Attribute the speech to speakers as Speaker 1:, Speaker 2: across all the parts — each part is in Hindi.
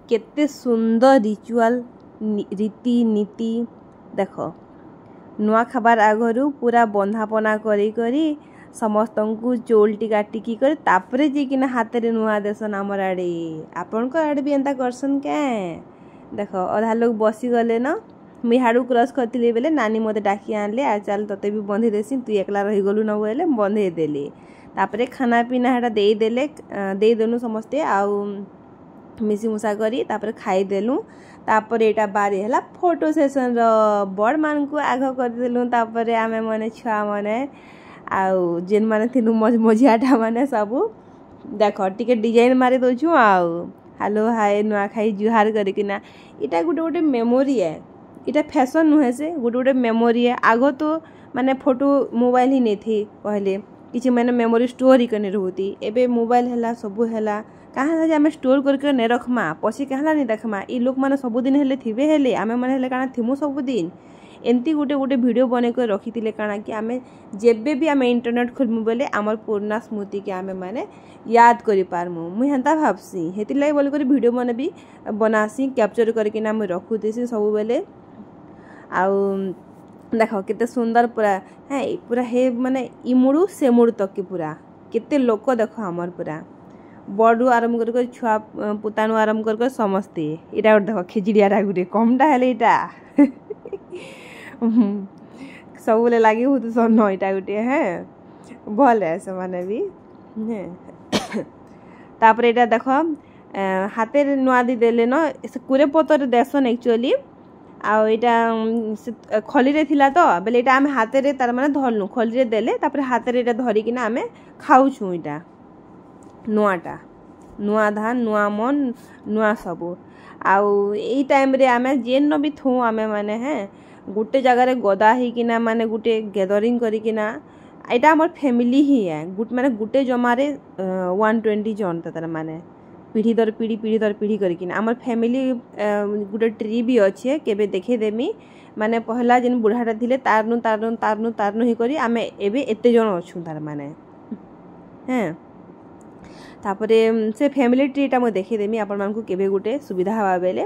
Speaker 1: केते सुंदर रिचुअल रीति नीति देख नुआ खाबार आगरू पूरा बंधापना करी करी समस्त को चौलटी काटिकी कर तापरे जीकिना हाथ रे नुआ देसन आमर आड़े आपण को आड़े भी एंता करसन क्या देख अधा लोग बसी गले न मुई हाड़ू क्रॉस करती बेले नानी मते डाकी आनले आ चल तते भी बंधी देसी तू एकला रही गलु न बोले बंधे देली तापरे खाना पीना हेटा दे देले दे देनु समस्ते आउ मिसी मुसा करी तापरे खाई देलु तापरे एटा बारी हला फोटो सेशन रो बड़ मान को आग कर देलु तापरे आमे माने छुआ माने आउ जेन माने थिनु मजियाटा माने सब देख टिके डिजाइन मारी दोछु आउ हेलो हाय नुआ खाई जुहार करिकिना इटा गुटे गुटे मेमोरी है इटा फैशन नुहे से गुटे गुटे मेमोरी है आगो तो माने फोटो मोबाइल ही नहीं थी पहले किछि माने मेमोरी स्टोर ही करने रहती एबे मोबाइल हला सबु हला कहाँ जे आमे स्टोर करके ने रखमा पसी कहला नहीं देखमा ई लोक माने सबुदिन हेले थिबे हेले आमे माने हेले काना थिमु सबुदिन एमती गुटे गुटे वीडियो बने कर रखिथिले काना कि आमे जेबे भी आमे इंटरनेट खोलमु बोले हमर पुराना स्मृति के आमे माने याद करि पारमु मुई हंता भाबसी हेति lai बोल कर वीडियो माने भी बनासी कैप्चर करके ना मुई रखु देसी सब बेले आउ देखो केते सुंदर पूरा है पूरा हे माने इमुड़ू से मुड़ तक के पूरा केते लोक देखो हमर पूरा बड़ू आरंभ कर छुआ पुतानु आरंभ कर समस्ते इटा देखो खिचड़ियाटा गुटे कमटा हेले इटा सब लगे हूँ सन इटा गुटे है भल है से माने भी तापर इटा देख हाथे नुआ दी देले न कुरे पतर देसन एक्चुअली आउ इटा खली रे थिला तो बेले इटा आमे हाथे रे तार माने धरलु खली रे देले तापर हाथे रे इटा धरि किना आमे खाउछु इटा नुआटा नुआ धान नुआ मन नुआ सबू आउ एई टाइम रे आमे जेन भी थू आमे माने है गुटे जगह रे गदा ही किना माने गुटे गैदरिंग करी किना एटा हमर फैमिली ही है माने गुटे जमा रे 120 जन तार माने पीढ़ी दर पीढ़ी करी किना हमर फैमिली गुटे ट्री भी अच्छे केबे देखे देमी माने पहला जेन बुढ़ाटा थिले तारनु ही करी आमे एबे एते जन अछु तार माने हैं तापरे से फैमिली ट्रीटा मैं देखी देमी आपण मान को केबे गुटे सुविधा हवा बेले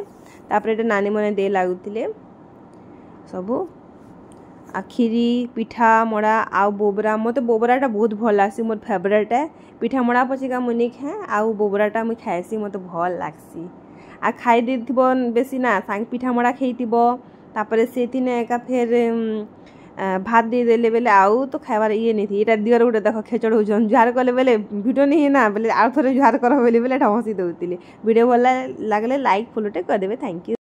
Speaker 1: तापरे एटा नानी मने दे लागुतिले सबु आखिरी पिठा मड़ा आउ बोबरा मते बोबराटा बहुत भल लागसी मोर फेवरेट है पिठा मड़ा पछिका मुनि खाए आउ बोबराटा मुई खाएसी मते भल लागसी आ खाई देथिबो बेसी ना सांग पिठा मड़ा खेइतिबो तापरे सेतिने एका फेर भात दे देले बेले आउ तो खाइबार ये नहीं थी इटा दियर गुटे देख खेचड़ हो जुहार कले बेले वीडियो नहीं ना बेले आउ थोड़े जुहार कर बेले हसी दउतिले वीडियो भल लागले लाइक फॉलोटे कर देबे थैंक यू।